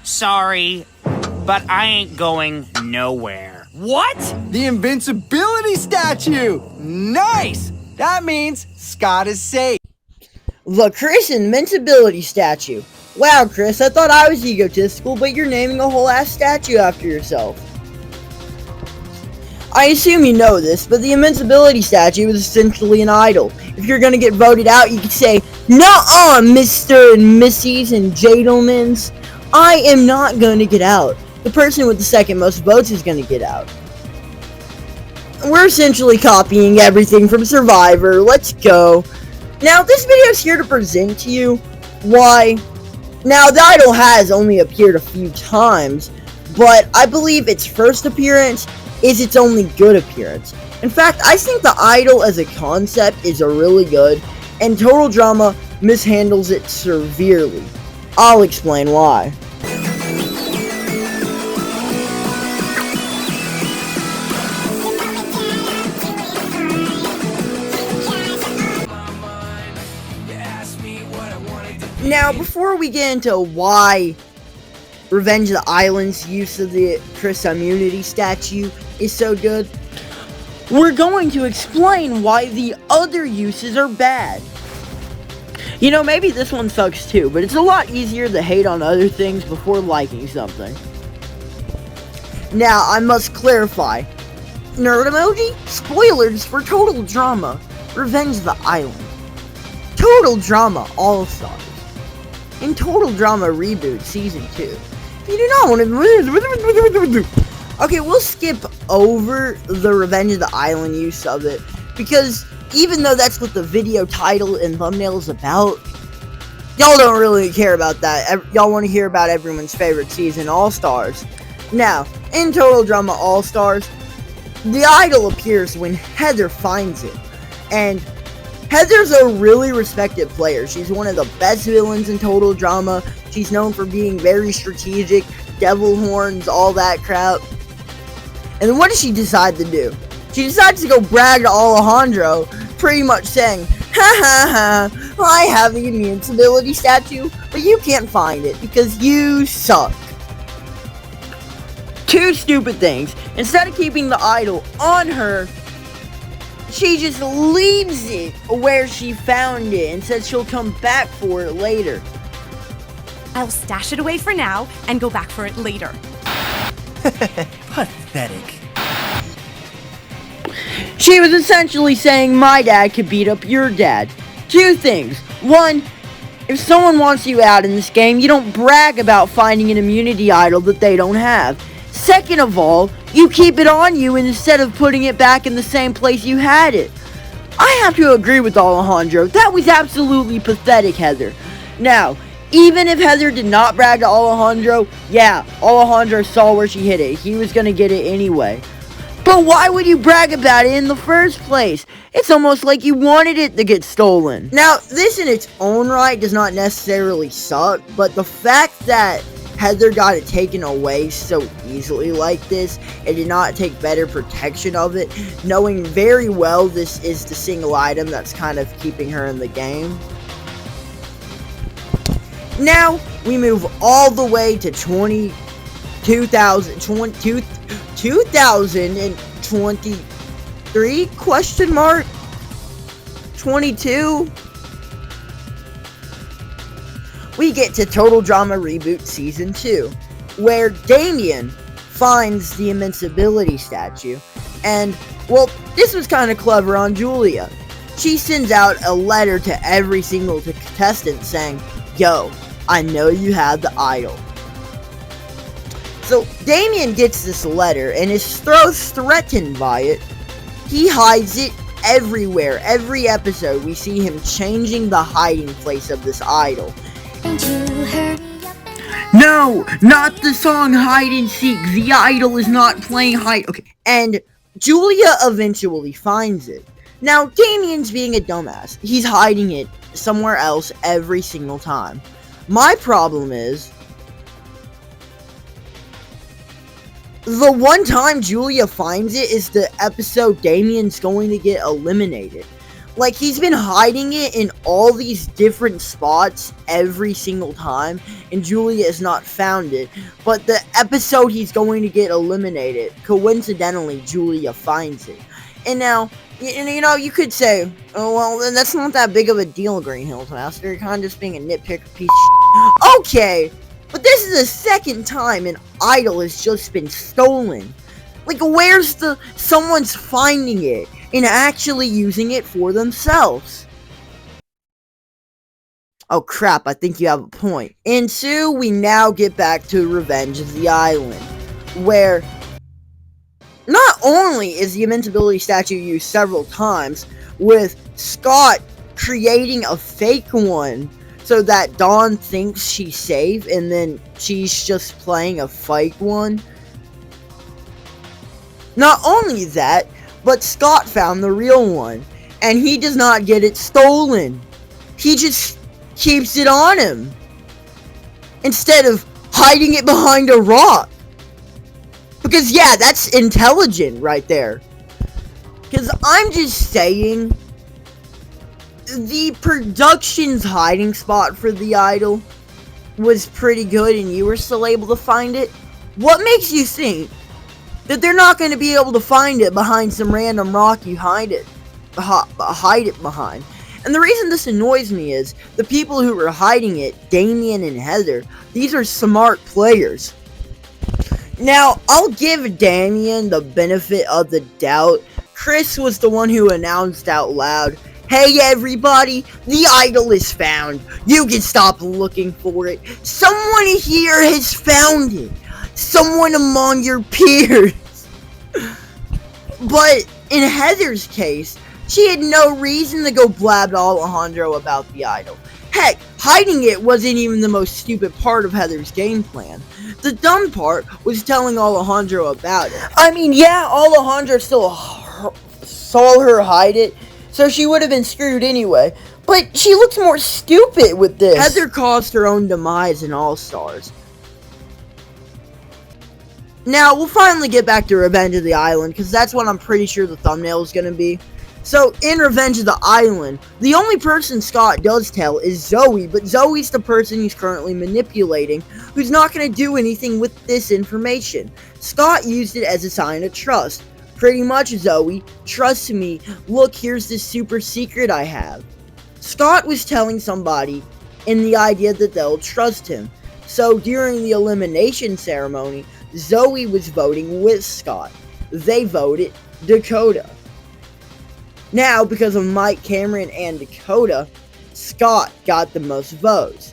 Sorry, but I ain't going nowhere. What? The invincibility statue! Nice! That means Scott is safe. The Chris Invincibility statue. Wow, Chris, I thought I was egotistical, but you're naming a whole ass statue after yourself. I assume you know this, but the Invincibility statue is essentially an idol. If you're gonna get voted out, you could say, "Nuh-uh, Mr. and Mrs. and Gentlemans. I am not gonna get out. The person with the second most votes is gonna get out." We're essentially copying everything from Survivor. Let's go. Now, this video is here to present to you why. Now, the idol has only appeared a few times, but I believe its first appearance is its only good appearance. In fact, I think the idol as a concept is a really good, and Total Drama mishandles it severely. I'll explain why. Now, before we get into why Revenge of the Island's use of the Chris Immunity statue is so good, we're going to explain why the other uses are bad. You know, maybe this one sucks too, but it's a lot easier to hate on other things before liking something. Now, I must clarify. Nerd emoji? Spoilers for Total Drama, Revenge of the Island. Total Drama All-Stars. In Total Drama Reboot Season 2. If you do not want to... Okay, we'll skip over the Revenge of the Island use of it, because even though that's what the video title and thumbnail is about, y'all don't really care about that. Y'all want to hear about everyone's favorite season, All-Stars. Now, in Total Drama All-Stars, the idol appears when Heather finds it, and Heather's a really respected player. She's one of the best villains in Total Drama. She's known for being very strategic, devil horns, all that crap. And then what does she decide to do? She decides to go brag to Alejandro, pretty much saying, "Ha ha ha, I have the invincibility statue, but you can't find it because you suck." Two stupid things. Instead of keeping the idol on her, she just leaves it where she found it and says she'll come back for it later. I'll stash it away for now and go back for it later. Pathetic. She was essentially saying my dad could beat up your dad. Two things. One, if someone wants you out in this game, you don't brag about finding an immunity idol that they don't have. Second of all, you keep it on you instead of putting it back in the same place you had it. I have to agree with Alejandro. That was absolutely pathetic, Heather. Now, even if Heather did not brag to Alejandro, yeah, Alejandro saw where she hid it. He was going to get it anyway. But why would you brag about it in the first place? It's almost like you wanted it to get stolen. Now, this in its own right does not necessarily suck, but the fact that Heather got it taken away so easily like this and did not take better protection of it, knowing very well this is the single item that's kind of keeping her in the game. Now, we move all the way to 2023, question mark? 22? We get to Total Drama Reboot Season 2, where Damian finds the invincibility statue, and, well, this was kind of clever on Julia. She sends out a letter to every single contestant saying, "Yo, I know you have the idol." So, Damian gets this letter and is threatened by it. He hides it everywhere. Every episode, we see him changing the hiding place of this idol. No, not the song Hide and Seek. The idol is not playing hide. Okay, and Julia eventually finds it. Now, Damian's being a dumbass. He's hiding it somewhere else every single time. My problem is, the one time Julia finds it is the episode Damian's going to get eliminated. Like, he's been hiding it in all these different spots every single time, and Julia has not found it. But the episode he's going to get eliminated, coincidentally, Julia finds it. And now, you could say, oh, well, then that's not that big of a deal, Green Hills Master. You're kind of just being a nitpicker piece of shit. Okay, but this is the second time an idol has just been stolen. Like, where's someone's finding it and actually using it for themselves? Oh crap, I think you have a point. And so we now get back to Revenge of the Island, where not only is the invincibility statue used several times, with Scott creating a fake one so that Dawn thinks she's safe and then she's just playing a fake one. Not only that, but Scott found the real one, and he does not get it stolen. He just keeps it on him, instead of hiding it behind a rock. Because yeah, that's intelligent right there. Because I'm just saying, the production's hiding spot for the idol was pretty good and you were still able to find it. What makes you think that they're not going to be able to find it behind some random rock you hide it behind? And the reason this annoys me is the people who were hiding it, Damian and Heather, these are smart players. Now, I'll give Damian the benefit of the doubt. Chris was the one who announced out loud, "Hey everybody, the idol is found. You can stop looking for it. Someone here has found it. Someone among your peers." But in Heather's case, she had no reason to go blab to Alejandro about the idol. Heck, hiding it wasn't even the most stupid part of Heather's game plan. The dumb part was telling Alejandro about it. I mean, yeah, Alejandro still saw her hide it, so she would have been screwed anyway. But she looks more stupid with this. Heather caused her own demise in All-Stars. Now, we'll finally get back to Revenge of the Island, because that's what I'm pretty sure the thumbnail is going to be. So, in Revenge of the Island, the only person Scott does tell is Zoe, but Zoe's the person he's currently manipulating, who's not going to do anything with this information. Scott used it as a sign of trust. Pretty much, Zoe, trust me, look, here's this super secret I have. Scott was telling somebody in the idea that they'll trust him. So, during the elimination ceremony, Zoe was voting with Scott. They voted Dakota. Now, because of Mike, Cameron, and Dakota, Scott got the most votes.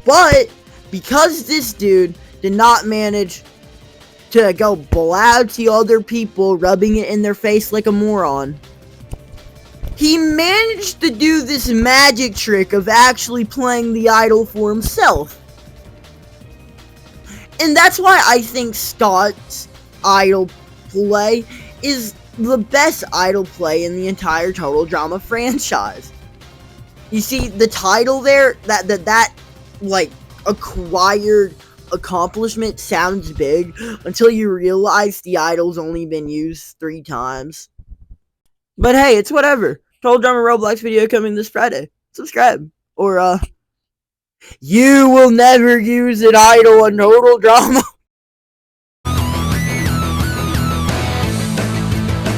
But, because this dude did not manage to go blab to other people, rubbing it in their face like a moron, he managed to do this magic trick of actually playing the idol for himself. And that's why I think Scott's idol play is the best idol play in the entire Total Drama franchise. You see, the title there, that like acquired accomplishment sounds big until you realize the idol's only been used 3 times. But hey, it's whatever. Total Drama Roblox video coming this Friday. Subscribe. Or you will never use an idol on Total Drama.